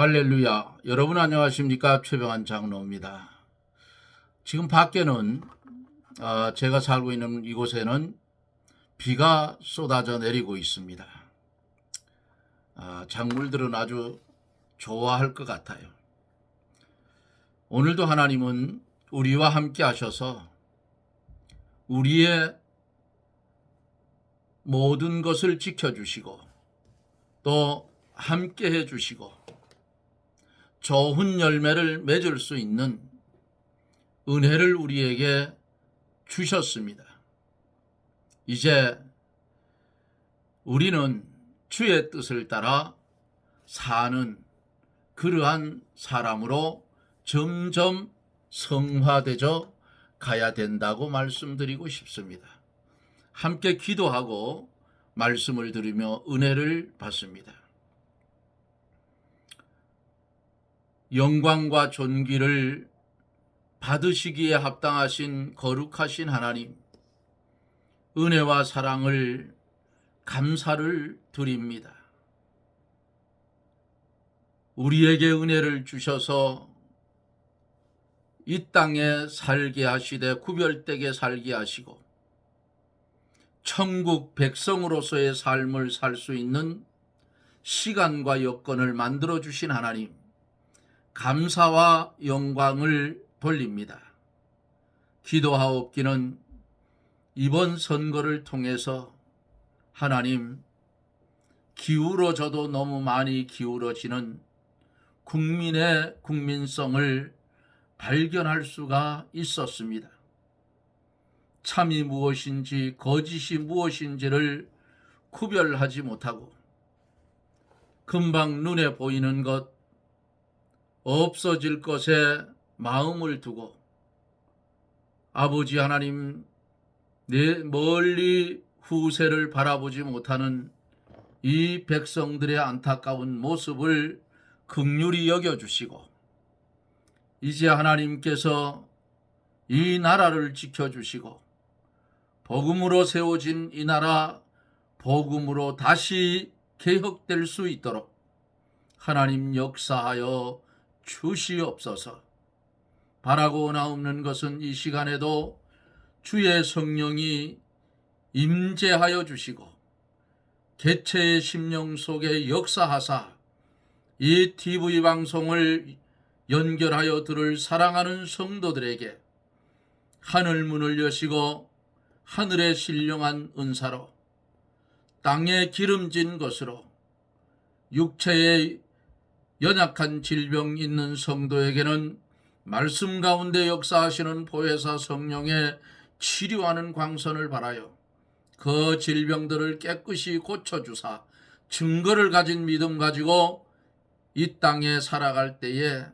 할렐루야. 여러분 안녕하십니까? 최병환 장로입니다. 지금 밖에는 제가 살고 있는 이곳에는 비가 쏟아져 내리고 있습니다. 작물들은 아주 좋아할 것 같아요. 오늘도 하나님은 우리와 함께 하셔서 우리의 모든 것을 지켜주시고 또 함께 해주시고 좋은 열매를 맺을 수 있는 은혜를 우리에게 주셨습니다. 이제 우리는 주의 뜻을 따라 사는 그러한 사람으로 점점 성화되어 가야 된다고 말씀드리고 싶습니다. 함께 기도하고 말씀을 들으며 은혜를 받습니다. 영광과 존귀를 받으시기에 합당하신 거룩하신 하나님, 은혜와 사랑을 감사를 드립니다. 우리에게 은혜를 주셔서 이 땅에 살게 하시되 구별되게 살게 하시고 천국 백성으로서의 삶을 살 수 있는 시간과 여건을 만들어 주신 하나님, 감사와 영광을 돌립니다. 기도하옵기는 이번 선거를 통해서 하나님, 기울어져도 너무 많이 기울어지는 국민의 국민성을 발견할 수가 있었습니다. 참이 무엇인지 거짓이 무엇인지를 구별하지 못하고 금방 눈에 보이는 것, 없어질 것에 마음을 두고 아버지 하나님, 내 멀리 후세를 바라보지 못하는 이 백성들의 안타까운 모습을 긍휼히 여겨주시고 이제 하나님께서 이 나라를 지켜주시고 복음으로 세워진 이 나라 복음으로 다시 개혁될 수 있도록 하나님 역사하여 주시옵소서. 바라고 나옵는 것은 이 시간에도 주의 성령이 임재하여 주시고 개체의 심령 속에 역사하사 이 TV 방송을 연결하여 들을 사랑하는 성도들에게 하늘 문을 여시고 하늘의 신령한 은사로 땅에 기름진 것으로 육체의 연약한 질병 있는 성도에게는 말씀 가운데 역사하시는 보혜사 성령의 치료하는 광선을 바라요. 그 질병들을 깨끗이 고쳐주사 증거를 가진 믿음 가지고 이 땅에 살아갈 때에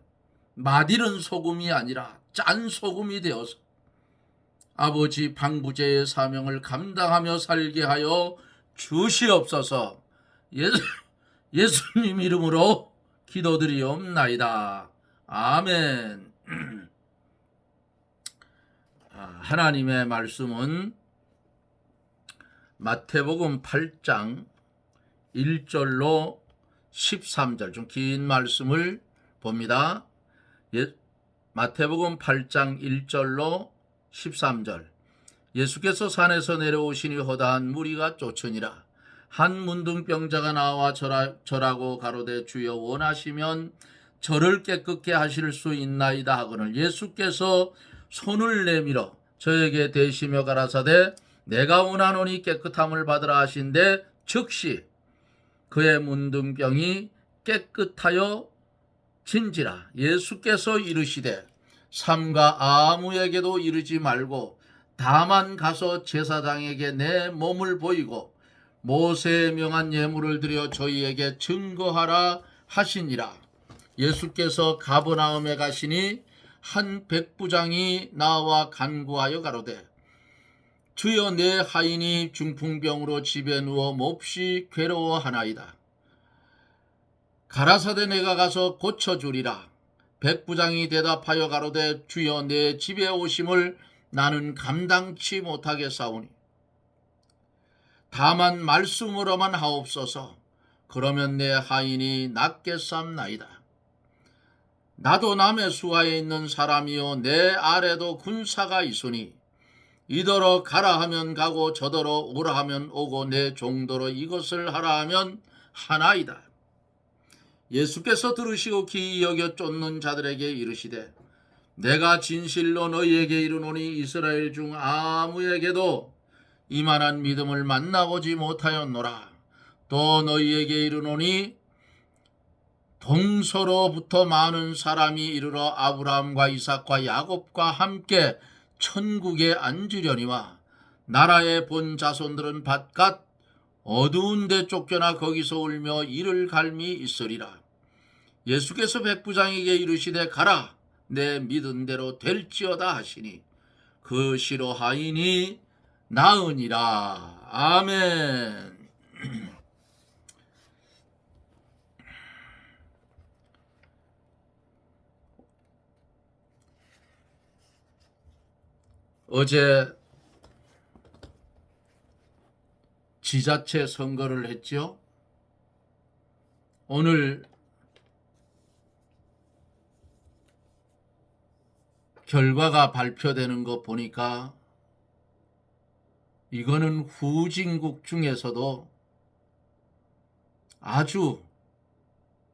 맛있는 소금이 아니라 짠 소금이 되어서 아버지 방부제의 사명을 감당하며 살게 하여 주시옵소서. 예수님 이름으로 기도드리옵나이다. 아멘. 하나님의 말씀은 마태복음 8장 1절로 13절, 좀 긴 말씀을 봅니다. 마태복음 8장 1절로 13절. 예수께서 산에서 내려오시니 허다한 무리가 쫓으니라. 한 문둥병자가 나와 절하고 가로되 주여 원하시면 저를 깨끗게 하실 수 있나이다 하거늘 예수께서 손을 내밀어 저에게 대시며 가라사대 내가 원하노니 깨끗함을 받으라 하신대 즉시 그의 문둥병이 깨끗하여 진지라. 예수께서 이르시되 삼가 아무에게도 이르지 말고 다만 가서 제사장에게 내 몸을 보이고 모세의 명한 예물을 드려 저희에게 증거하라 하시니라. 예수께서 가버나움에 가시니 한 백부장이 나와 간구하여 가로되 주여 내 하인이 중풍병으로 집에 누워 몹시 괴로워하나이다. 가라사대 내가 가서 고쳐주리라. 백부장이 대답하여 가로되 주여 내 집에 오심을 나는 감당치 못하겠사오니 다만 말씀으로만 하옵소서. 그러면 내 하인이 낫겠삼나이다. 나도 남의 수하에 있는 사람이요 내 아래도 군사가 있으니 이더러 가라 하면 가고 저더러 오라 하면 오고 내 종도로 이것을 하라 하면 하나이다. 예수께서 들으시고 기이 여겨 쫓는 자들에게 이르시되 내가 진실로 너희에게 이르노니 이스라엘 중 아무에게도 이만한 믿음을 만나보지 못하였노라. 또 너희에게 이르노니 동서로부터 많은 사람이 이르러 아브라함과 이삭과 야곱과 함께 천국에 앉으려니와 나라의 본 자손들은 바깥 어두운 데 쫓겨나 거기서 울며 이를 갈미 있으리라. 예수께서 백부장에게 이르시되 가라 내 믿은 대로 될지어다 하시니 그 시로 하인이 나으니라. 아멘. 어제 지자체 선거를 했죠. 오늘 결과가 발표되는 거 보니까 이거는 후진국 중에서도 아주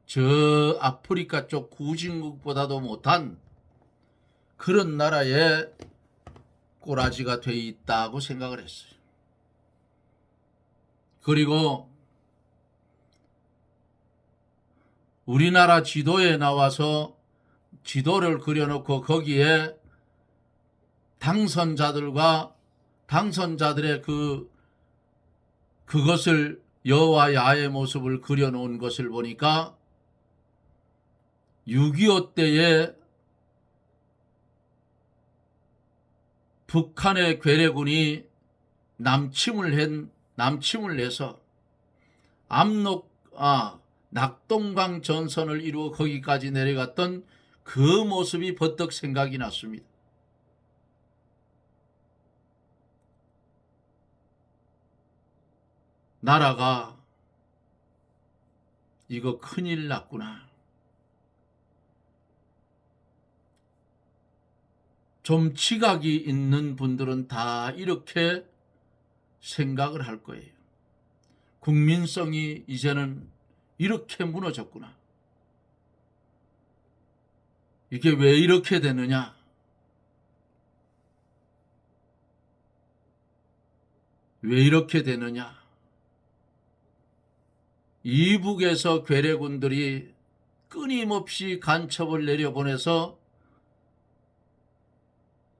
저 아프리카 쪽 후진국보다도 못한 그런 나라에 꼬라지가 돼 있다고 생각을 했어요. 그리고 우리나라 지도에 나와서 지도를 그려놓고 거기에 당선자들과 당선자들의 그것을 여와 야의 모습을 그려놓은 것을 보니까 6.25 때에 북한의 괴뢰군이 남침을 해서 낙동강 전선을 이루어 거기까지 내려갔던 그 모습이 버떡 생각이 났습니다. 나라가 이거 큰일 났구나. 좀 지각이 있는 분들은 다 이렇게 생각을 할 거예요. 국민성이 이제는 이렇게 무너졌구나. 이게 왜 이렇게 되느냐? 왜 이렇게 되느냐? 이북에서 괴뢰군들이 끊임없이 간첩을 내려보내서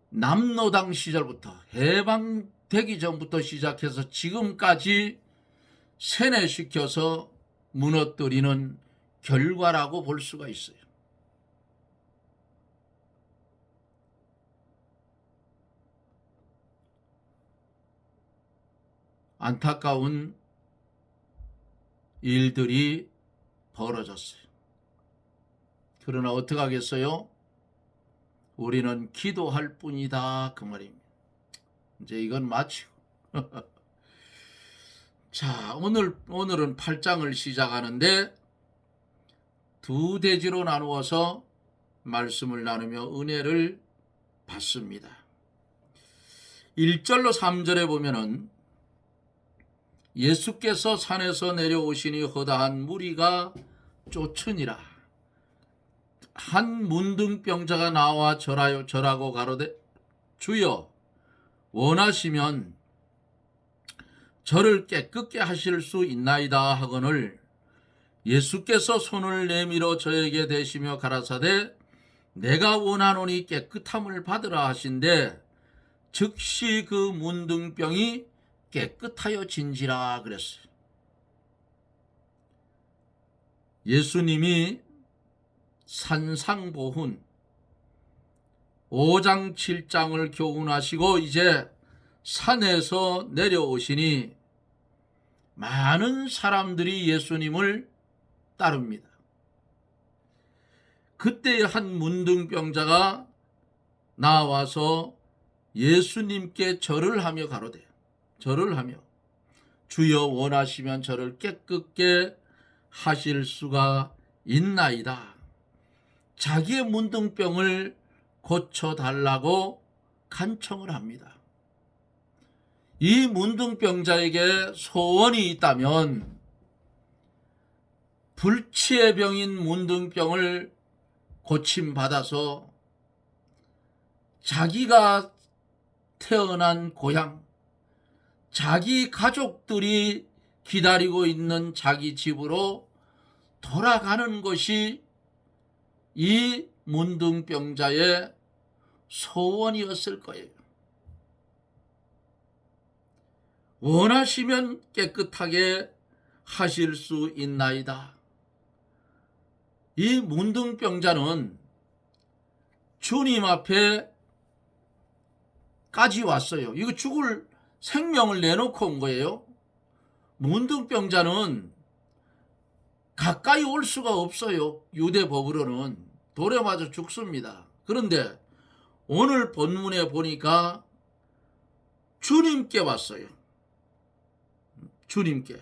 남로당 시절부터 해방되기 전부터 시작해서 지금까지 세뇌시켜서 무너뜨리는 결과라고 볼 수가 있어요. 안타까운 일들이 벌어졌어요. 그러나 어떡하겠어요? 우리는 기도할 뿐이다 그 말입니다. 이제 이건 마치고 자, 오늘은 8장을 시작하는데 두 대지로 나누어서 말씀을 나누며 은혜를 받습니다. 1절로 3절에 보면은 예수께서 산에서 내려오시니 허다한 무리가 쫓으니라. 한 문둥병자가 나와 절하고 가로되 주여 원하시면 저를 깨끗게 하실 수 있나이다 하거늘 예수께서 손을 내밀어 저에게 대시며 가라사대 내가 원하노니 깨끗함을 받으라 하신대 즉시 그 문둥병이 깨끗하여 진지라 그랬어요. 예수님이 산상보훈 5장 7장을 교훈하시고 이제 산에서 내려오시니 많은 사람들이 예수님을 따릅니다. 그때 한 문둥병자가 나와서 예수님께 절을 하며 가로되 절을 하며 주여 원하시면 저를 깨끗게 하실 수가 있나이다. 자기의 문둥병을 고쳐달라고 간청을 합니다. 이 문둥병자에게 소원이 있다면 불치의 병인 문둥병을 고침받아서 자기가 태어난 고향, 자기 가족들이 기다리고 있는 자기 집으로 돌아가는 것이 이 문둥병자의 소원이었을 거예요. 원하시면 깨끗하게 하실 수 있나이다. 이 문둥병자는 주님 앞에 까지 왔어요. 이거 죽을 생명을 내놓고 온 거예요. 문둥병자는 가까이 올 수가 없어요. 유대 법으로는 돌에 맞아 죽습니다. 그런데 오늘 본문에 보니까 주님께 왔어요. 주님께.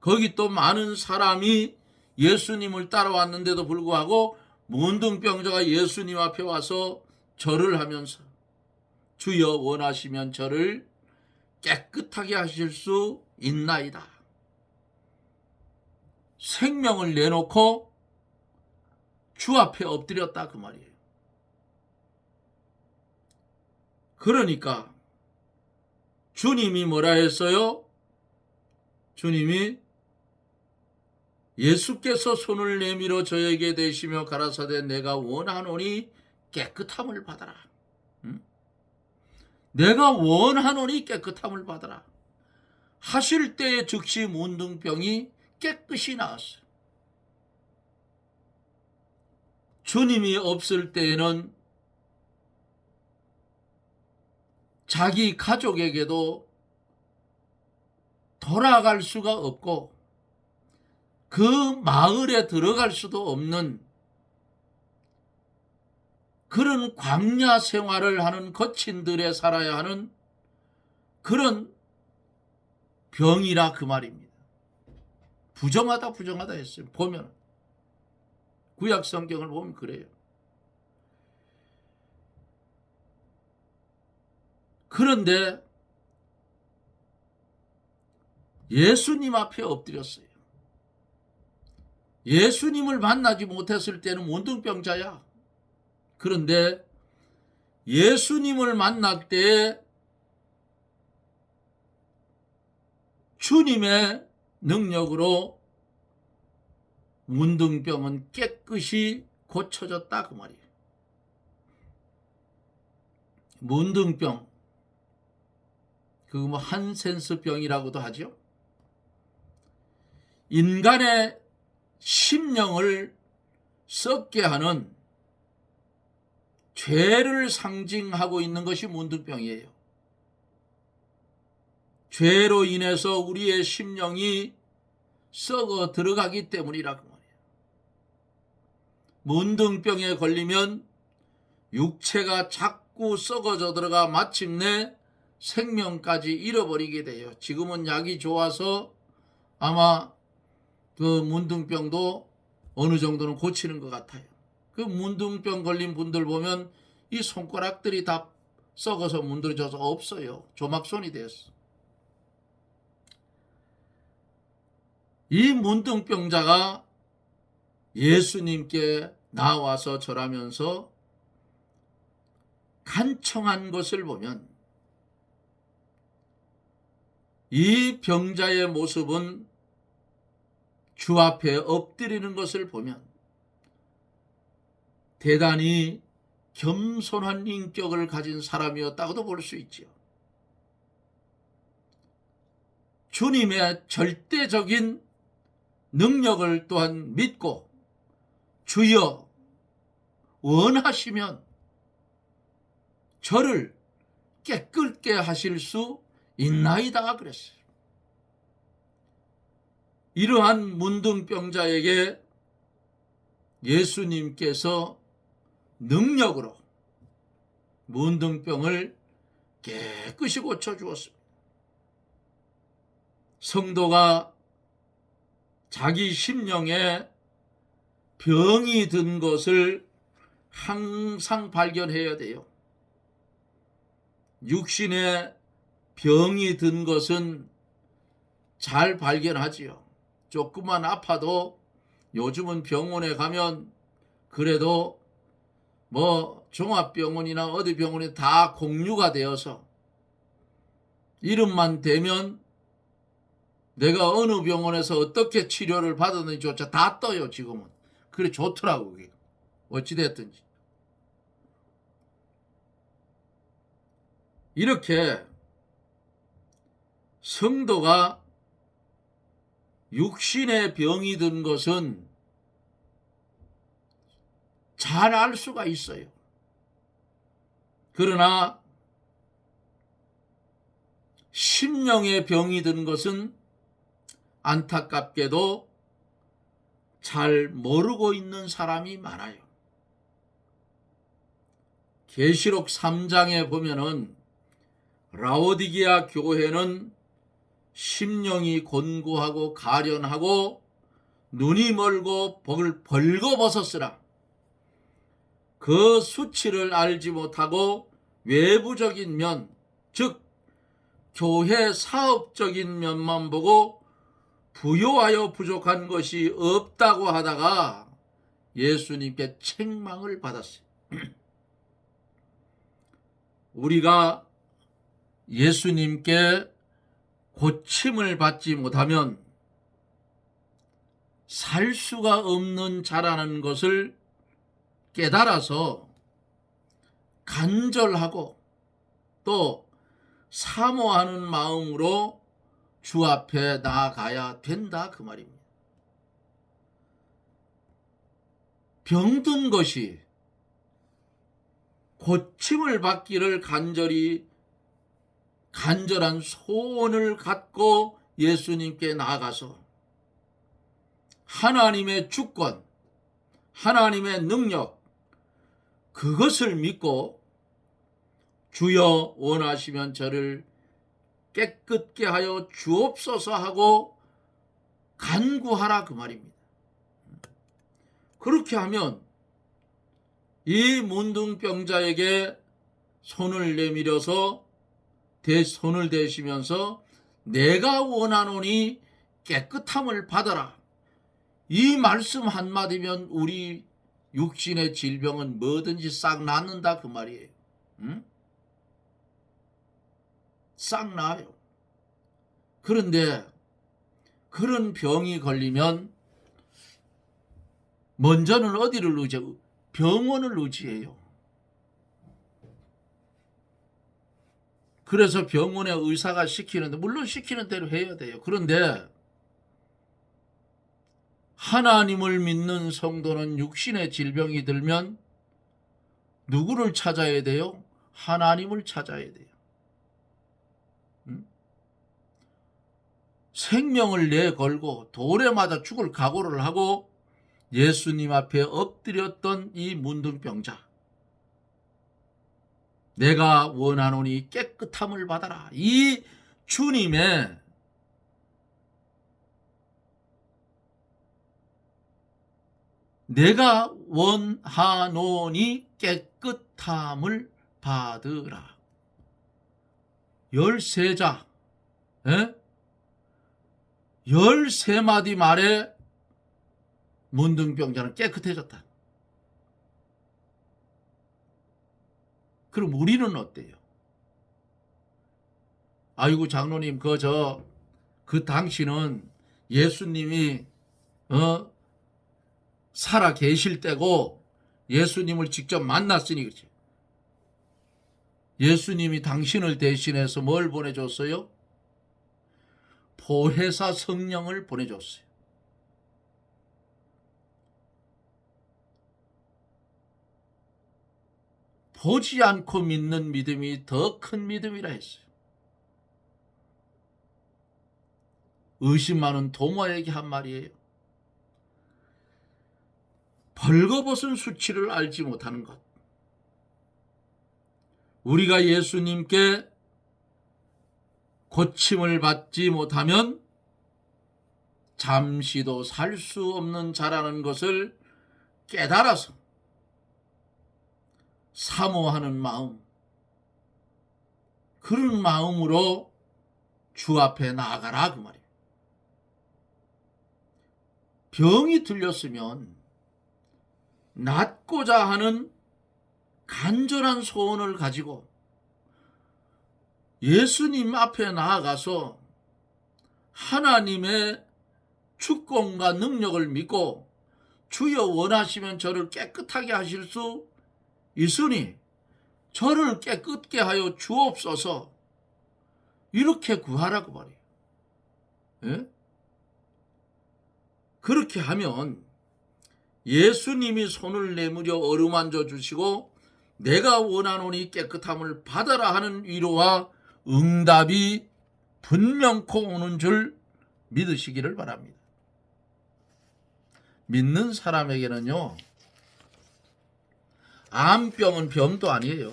거기 또 많은 사람이 예수님을 따라왔는데도 불구하고 문둥병자가 예수님 앞에 와서 절을 하면서 주여 원하시면 저를 깨끗하게 하실 수 있나이다. 생명을 내놓고 주 앞에 엎드렸다 그 말이에요. 그러니까 주님이 뭐라 했어요? 주님이 예수께서 손을 내밀어 저에게 대시며 가라사대 내가 원하노니 깨끗함을 받아라. 내가 원하노니 깨끗함을 받아라. 하실 때에 즉시 문둥병이 깨끗이 나았어요. 주님이 없을 때에는 자기 가족에게도 돌아갈 수가 없고 그 마을에 들어갈 수도 없는 그런 광야 생활을 하는 거친들에 살아야 하는 그런 병이라 그 말입니다. 부정하다 했어요. 보면 구약 성경을 보면 그래요. 그런데 예수님 앞에 엎드렸어요. 예수님을 만나지 못했을 때는 문둥병자야. 그런데 예수님을 만날 때 주님의 능력으로 문둥병은 깨끗이 고쳐졌다 그 말이에요. 문둥병, 그거 뭐 한센스병이라고도 하죠. 인간의 심령을 썩게 하는 죄를 상징하고 있는 것이 문둥병이에요. 죄로 인해서 우리의 심령이 썩어 들어가기 때문이라고 말이에요. 문둥병에 걸리면 육체가 자꾸 썩어져 들어가 마침내 생명까지 잃어버리게 돼요. 지금은 약이 좋아서 아마 그 문둥병도 어느 정도는 고치는 것 같아요. 그 문둥병 걸린 분들 보면 이 손가락들이 다 썩어서 문드러져서 없어요. 조막손이 됐어. 이 문둥병자가 예수님께 나와서 절하면서 간청한 것을 보면 이 병자의 모습은 주 앞에 엎드리는 것을 보면 대단히 겸손한 인격을 가진 사람이었다고도 볼 수 있지요. 주님의 절대적인 능력을 또한 믿고 주여 원하시면 저를 깨끗게 하실 수 있나이다 그랬어요. 이러한 문둥병자에게 예수님께서 능력으로 문둥병을 깨끗이 고쳐주었습니다. 성도가 자기 심령에 병이 든 것을 항상 발견해야 돼요. 육신에 병이 든 것은 잘 발견하지요. 조금만 아파도 요즘은 병원에 가면 그래도 뭐 종합병원이나 어디 병원이 다 공유가 되어서 이름만 대면 내가 어느 병원에서 어떻게 치료를 받았는지조차 다 떠요. 지금은. 그래 좋더라고 그게. 어찌됐든지. 이렇게 성도가 육신의 병이 든 것은 잘 알 수가 있어요. 그러나 심령의 병이 든 것은 안타깝게도 잘 모르고 있는 사람이 많아요. 계시록 3장에 보면은 라오디게아 교회는 심령이 곤고하고 가련하고 눈이 멀고 복을 벌거벗었으나 그 수치를 알지 못하고 외부적인 면, 즉 교회 사업적인 면만 보고 부요하여 부족한 것이 없다고 하다가 예수님께 책망을 받았어요. 우리가 예수님께 고침을 받지 못하면 살 수가 없는 자라는 것을 깨달아서 간절하고 또 사모하는 마음으로 주 앞에 나아가야 된다 그 말입니다. 병든 것이 고침을 받기를 간절한 소원을 갖고 예수님께 나아가서 하나님의 주권, 하나님의 능력, 그것을 믿고 주여 원하시면 저를 깨끗게 하여 주옵소서 하고 간구하라 그 말입니다. 그렇게 하면 이 문둥병자에게 손을 내밀어서 손을 대시면서 내가 원하노니 깨끗함을 받아라. 이 말씀 한마디면 우리 육신의 질병은 뭐든지 싹 낫는다 그 말이에요. 응? 싹 나아요. 그런데 그런 병이 걸리면 먼저는 어디를 의지해요? 병원을 의지해요. 그래서 병원의 의사가 시키는데 물론 시키는 대로 해야 돼요. 그런데 하나님을 믿는 성도는 육신의 질병이 들면 누구를 찾아야 돼요? 하나님을 찾아야 돼요. 생명을 내걸고 돌에 맞아 죽을 각오를 하고 예수님 앞에 엎드렸던 이 문둥병자, 내가 원하노니 깨끗함을 받아라. 이 주님의 내가 원하노니 깨끗함을 받으라. 13자, 13마디 말에 문둥병자는 깨끗해졌다. 그럼 우리는 어때요? 아이고 장로님 그 당신은 예수님이 살아 계실 때고 예수님을 직접 만났으니 그렇지. 예수님이 당신을 대신해서 뭘 보내줬어요? 보혜사 성령을 보내줬어요. 보지 않고 믿는 믿음이 더 큰 믿음이라 했어요. 의심 많은 도마에게 한 말이에요. 벌거벗은 수치를 알지 못하는 것. 우리가 예수님께 고침을 받지 못하면 잠시도 살 수 없는 자라는 것을 깨달아서 사모하는 마음, 그런 마음으로 주 앞에 나아가라 그 말이에요. 병이 들렸으면 낫고자 하는 간절한 소원을 가지고 예수님 앞에 나아가서 하나님의 축복과 능력을 믿고 주여 원하시면 저를 깨끗하게 하실 수 있으니 저를 깨끗게 하여 주옵소서, 이렇게 구하라고 말이에요. 예? 그렇게 하면 예수님이 손을 내밀어 어루만져 주시고 내가 원하노니 깨끗함을 받아라 하는 위로와 응답이 분명코 오는 줄 믿으시기를 바랍니다. 믿는 사람에게는요, 암병은 병도 아니에요.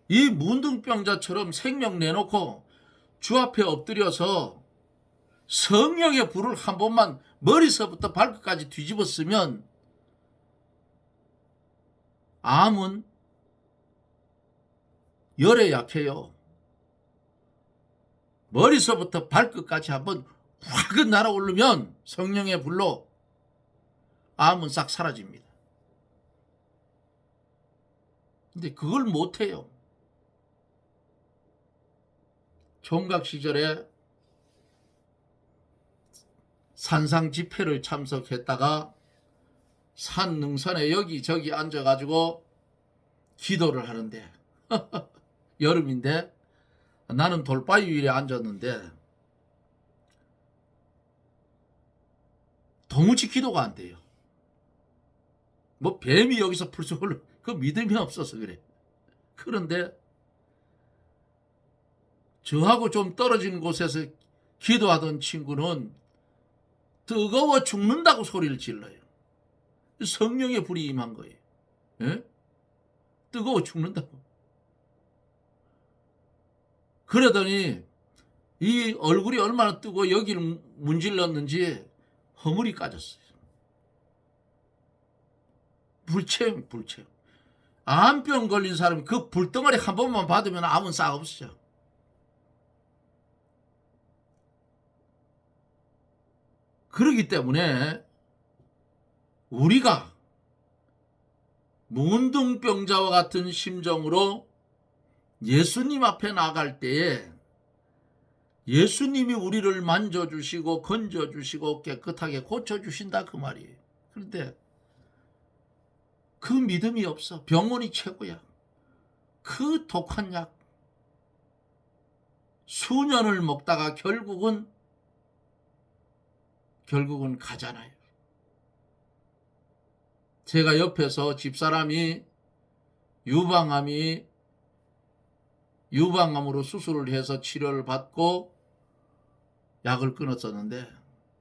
이 문둥병자처럼 생명 내놓고 주 앞에 엎드려서 성령의 불을 한 번만 머리서부터 발끝까지 뒤집었으면 암은 열에 약해요. 머리서부터 발끝까지 한번 확 날아오르면 성령의 불로 암은 싹 사라집니다. 근데 그걸 못해요. 총각 시절에 산상 집회를 참석했다가 산 능선에 여기저기 앉아가지고 기도를 하는데 여름인데 나는 돌바위 위에 앉았는데 도무지 기도가 안 돼요. 뭐 뱀이 여기서 풀썩 흘러, 그 믿음이 없어서 그래. 그런데 저하고 좀 떨어진 곳에서 기도하던 친구는 뜨거워 죽는다고 소리를 질러요. 성령의 불이 임한 거예요. 예? 뜨거워 죽는다고. 그러더니 이 얼굴이 얼마나 뜨고 여기를 문질렀는지 허물이 까졌어요. 불체험. 암병 걸린 사람이 그 불덩어리 한 번만 받으면 암은 싹 없어져. 그렇기 때문에 우리가 문둥병자와 같은 심정으로 예수님 앞에 나갈 때에 예수님이 우리를 만져주시고 건져주시고 깨끗하게 고쳐주신다 그 말이에요. 그런데 그 믿음이 없어. 병원이 최고야. 그 독한 약 수년을 먹다가 결국은 가잖아요. 제가 옆에서 집사람이 유방암으로 수술을 해서 치료를 받고 약을 끊었었는데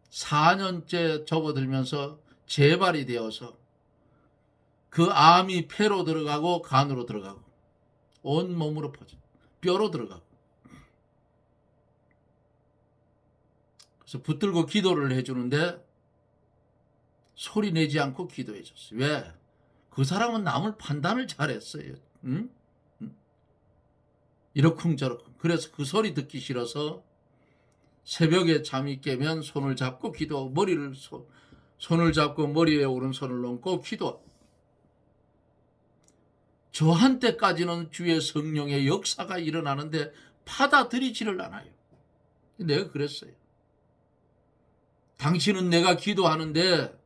4년째 접어들면서 재발이 되어서 그 암이 폐로 들어가고 간으로 들어가고 온 몸으로 퍼져 뼈로 들어가고, 그래서 붙들고 기도를 해주는데 소리 내지 않고 기도해줬어요. 왜? 그 사람은 남을 판단을 잘했어요. 응? 이러쿵저러쿵. 그래서 그 소리 듣기 싫어서 새벽에 잠이 깨면 손을 잡고 기도하고 손을 잡고 머리에 오른손을 얹고 기도하고. 저한테까지는 주의 성령의 역사가 일어나는데 받아들이지를 않아요. 내가 그랬어요. 당신은 내가 기도하는데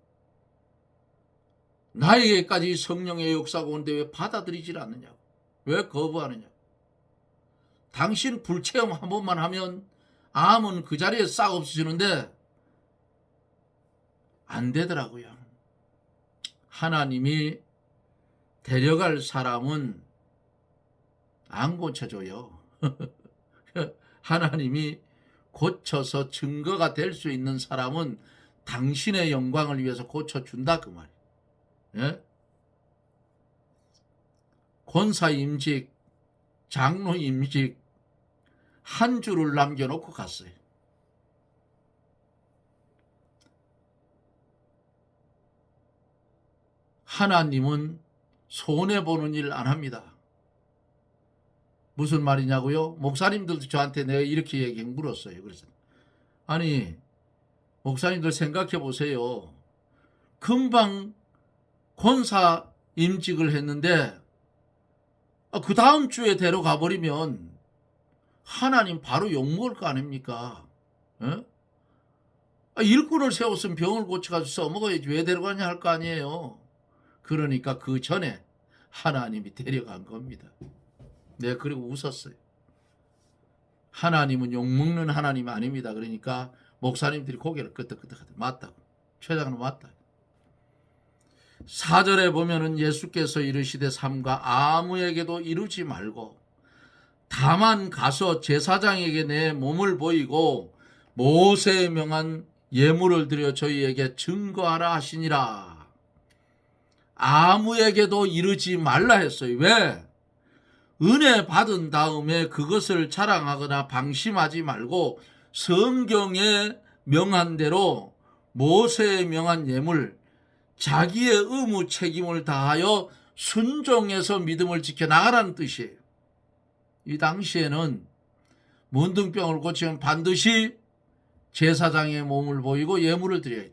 나에게까지 성령의 역사가 오는데 왜 받아들이질 않느냐고. 왜 거부하느냐고. 당신 불체험 한 번만 하면 암은 그 자리에 싹 없어지는데 안 되더라고요. 하나님이 데려갈 사람은 안 고쳐줘요. 하나님이 고쳐서 증거가 될 수 있는 사람은 당신의 영광을 위해서 고쳐준다 그 말이에요. 예? 권사 임직, 장로 임직 한 줄을 남겨놓고 갔어요. 하나님은 손해보는 일 안 합니다. 무슨 말이냐고요? 목사님들도 저한테 내가 이렇게 물었어요. 그래서 아니 목사님들 생각해 보세요. 금방 권사 임직을 했는데 그 다음 주에 데려가 버리면 하나님 바로 욕먹을 거 아닙니까? 어? 일꾼을 세웠으면 병을 고쳐가지고 써먹어야지 왜 데려가냐 할 거 아니에요. 그러니까 그 전에 하나님이 데려간 겁니다. 내가 그리고 웃었어요. 하나님은 욕먹는 하나님 아닙니다. 그러니까 목사님들이 고개를 끄덕끄덕하다. 맞다고. 최 장로는 맞다. 4절에 보면은 예수께서 이르시되 삼가 아무에게도 이루지 말고 다만 가서 제사장에게 내 몸을 보이고 모세에 명한 예물을 드려 저희에게 증거하라 하시니라. 아무에게도 이르지 말라 했어요. 왜? 은혜 받은 다음에 그것을 자랑하거나 방심하지 말고 성경에 명한 대로 모세에 명한 예물, 자기의 의무 책임을 다하여 순종해서 믿음을 지켜나가라는 뜻이에요. 이 당시에는 문둥병을 고치면 반드시 제사장의 몸을 보이고 예물을 드려야 돼.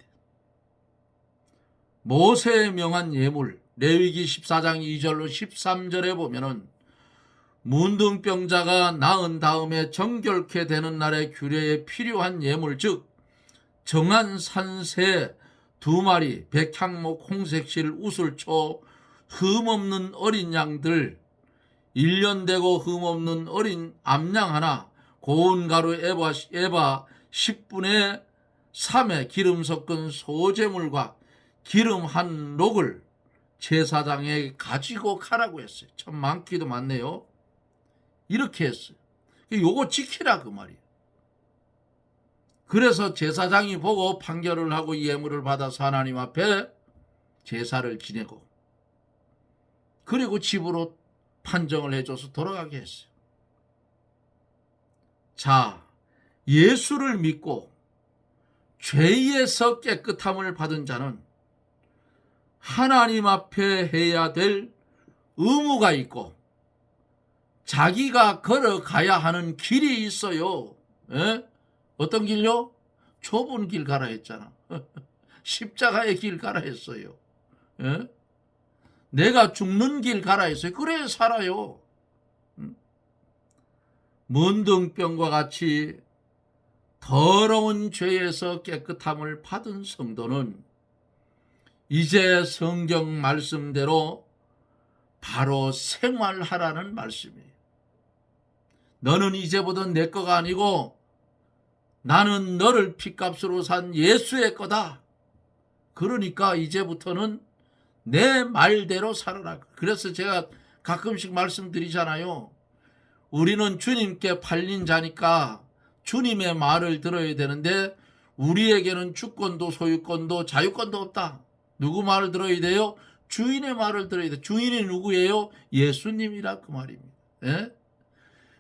모세에 명한 예물, 레위기 14장 2절로 13절에 보면은 문둥병자가 나은 다음에 정결케 되는 날의 규례에 필요한 예물, 즉 정한 산새 2마리, 백향목, 홍색실, 우슬초, 흠없는 어린 양들, 1년 되고 흠없는 어린 암양 하나, 고운 가루 에바 10분의 3에 기름 섞은 소재물과 기름 한 록을 제사장에게 가지고 가라고 했어요. 참 많기도 많네요. 이렇게 했어요. 요거 지키라 그 말이에요. 그래서 제사장이 보고 판결을 하고 예물을 받아서 하나님 앞에 제사를 지내고 그리고 집으로 판정을 해줘서 돌아가게 했어요. 자, 예수를 믿고 죄에서 깨끗함을 받은 자는 하나님 앞에 해야 될 의무가 있고 자기가 걸어가야 하는 길이 있어요. 에? 어떤 길요? 좁은 길 가라 했잖아. 십자가의 길 가라 했어요. 에? 내가 죽는 길 가라 했어요. 그래 살아요. 문둥병과 같이 더러운 죄에서 깨끗함을 받은 성도는 이제 성경 말씀대로 바로 생활하라는 말씀이에요. 너는 이제부터 내 거가 아니고 나는 너를 핏값으로 산 예수의 거다. 그러니까 이제부터는 내 말대로 살아라. 그래서 제가 가끔씩 말씀드리잖아요. 우리는 주님께 팔린 자니까 주님의 말을 들어야 되는데 우리에게는 주권도 소유권도 자유권도 없다. 누구 말을 들어야 돼요? 주인의 말을 들어야 돼. 주인이 누구예요? 예수님이라 그 말입니다. 예?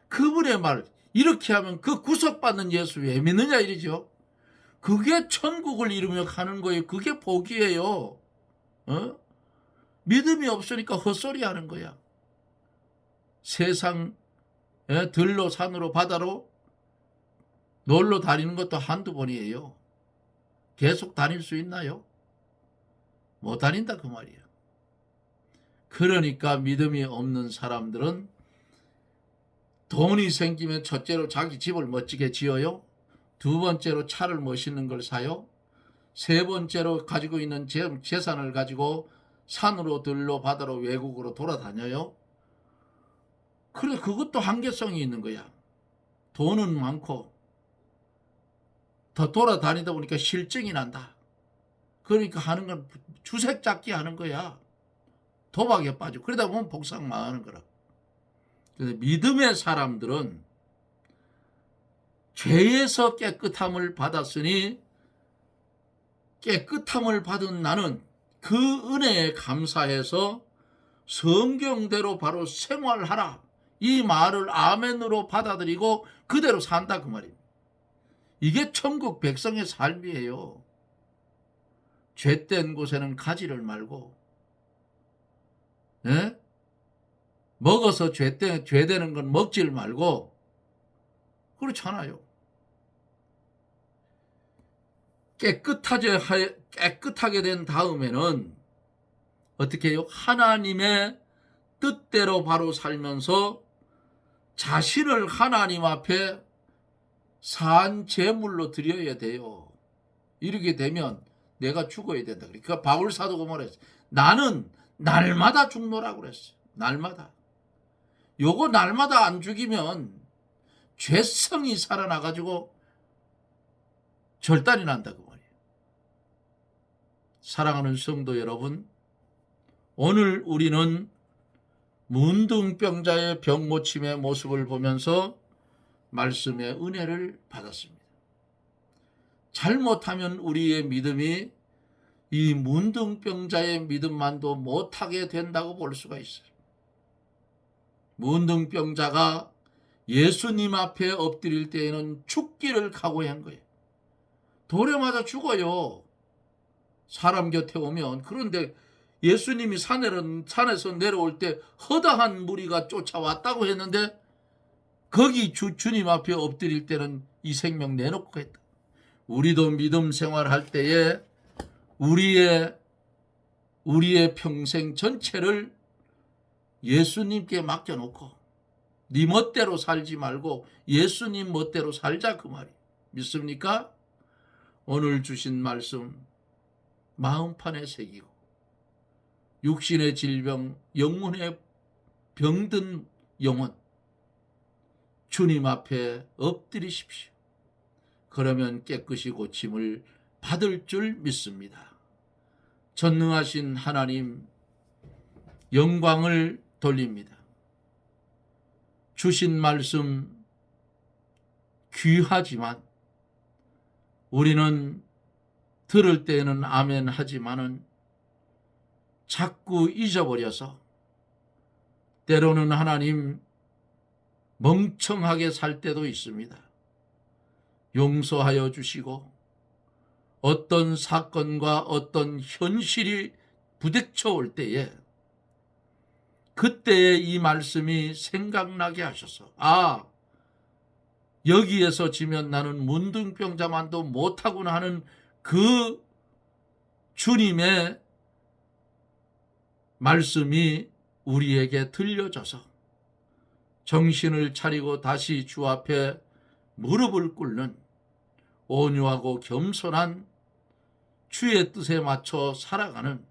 그분의 말 이렇게 하면 그 구속받는 예수 왜 믿느냐 이러죠. 그게 천국을 이루며 가는 거예요. 그게 복이에요. 어? 믿음이 없으니까 헛소리 하는 거야. 세상 들로 산으로 바다로 놀러 다니는 것도 한두 번이에요. 계속 다닐 수 있나요? 못 다닌다 그 말이에요. 그러니까 믿음이 없는 사람들은 돈이 생기면 첫째로 자기 집을 멋지게 지어요. 두 번째로 차를 멋있는 걸 사요. 세 번째로 가지고 있는 재산을 가지고 산으로 들로 바다로 외국으로 돌아다녀요. 그래 그것도 한계성이 있는 거야. 돈은 많고 더 돌아다니다 보니까 실증이 난다. 그러니까 하는 건 주색 잡기 하는 거야. 도박에 빠지고 그러다 보면 복상 망하는 거라. 그래서 믿음의 사람들은 죄에서 깨끗함을 받았으니 깨끗함을 받은 나는 그 은혜에 감사해서 성경대로 바로 생활하라. 이 말을 아멘으로 받아들이고 그대로 산다 그 말입니다. 이게 천국 백성의 삶이에요. 죄된 곳에는 가지를 말고 예? 먹어서 죄 되는 건 먹질 말고 그렇잖아요. 깨끗하게 된 다음에는 어떻게 해요? 하나님의 뜻대로 바로 살면서 자신을 하나님 앞에 산 제물로 드려야 돼요. 이렇게 되면 내가 죽어야 된다. 그러니까 바울 사도가 말했어요. 나는 날마다 죽노라고 그랬어요. 날마다. 요거 날마다 안 죽이면 죄성이 살아나가지고 절단이 난다 그 말이에요. 사랑하는 성도 여러분, 오늘 우리는 문둥병자의 병고침의 모습을 보면서 말씀의 은혜를 받았습니다. 잘못하면 우리의 믿음이 이 문둥병자의 믿음만도 못하게 된다고 볼 수가 있어요. 문둥병자가 예수님 앞에 엎드릴 때에는 죽기를 각오한 거예요. 돌에 맞아 죽어요. 사람 곁에 오면. 그런데 예수님이 산에서 내려올 때 허다한 무리가 쫓아왔다고 했는데 거기 주님 앞에 엎드릴 때는 이 생명 내놓고 했다. 우리도 믿음 생활할 때에 우리의 평생 전체를 예수님께 맡겨놓고 네 멋대로 살지 말고 예수님 멋대로 살자 그 말이에요. 믿습니까? 오늘 주신 말씀 마음판에 새기고 육신의 질병, 영혼의 병든 영혼 주님 앞에 엎드리십시오. 그러면 깨끗이 고침을 받을 줄 믿습니다. 전능하신 하나님 영광을 돌립니다. 주신 말씀 귀하지만 우리는 들을 때는 아멘 하지만은 자꾸 잊어버려서 때로는 하나님 멍청하게 살 때도 있습니다. 용서하여 주시고 어떤 사건과 어떤 현실이 부딪혀 올 때에 그때의 이 말씀이 생각나게 하셔서 여기에서 지면 나는 문둥병자만도 못하구나 하는 그 주님의 말씀이 우리에게 들려져서 정신을 차리고 다시 주 앞에 무릎을 꿇는 온유하고 겸손한 주의 뜻에 맞춰 살아가는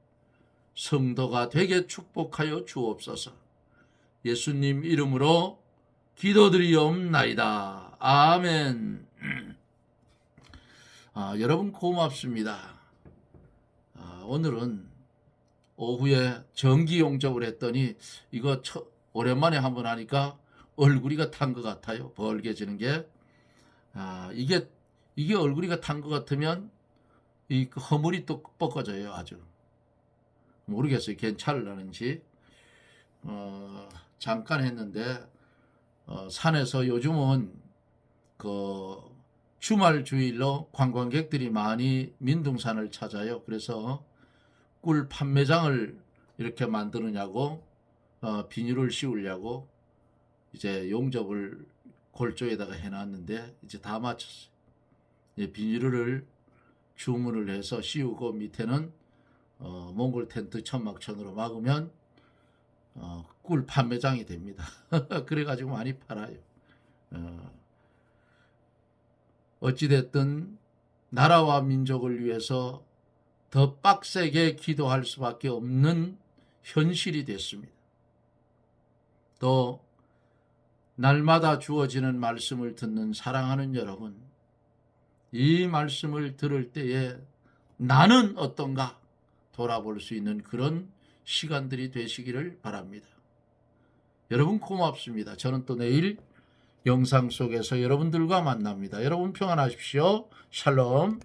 성도가 되게 축복하여 주옵소서. 예수님 이름으로 기도드리옵나이다. 아멘. 여러분 고맙습니다. 오늘은 오후에 정기 용접을 했더니 이거 오랜만에 한번 하니까 얼굴이가 탄 것 같아요. 벌게지는 게. 이게 얼굴이가 탄 것 같으면 이 허물이 또 뻗어져요. 아주. 모르겠어요. 괜찮을라는지. 잠깐 했는데 산에서 요즘은 그 주말 주일로 관광객들이 많이 민둥산을 찾아요. 그래서 꿀 판매장을 이렇게 만드느냐고 비닐을 씌우려고 이제 용접을 골조에다가 해놨는데 이제 다 마쳤어요. 비닐을 주문을 해서 씌우고 밑에는 몽골 텐트 천막천으로 막으면 꿀 판매장이 됩니다. 그래가지고 많이 팔아요. 어찌됐든 나라와 민족을 위해서 더 빡세게 기도할 수밖에 없는 현실이 됐습니다. 또 날마다 주어지는 말씀을 듣는 사랑하는 여러분, 이 말씀을 들을 때에 나는 어떤가 돌아볼 수 있는 그런 시간들이 되시기를 바랍니다. 여러분 고맙습니다. 저는 또 내일 영상 속에서 여러분들과 만납니다. 여러분 평안하십시오. 샬롬.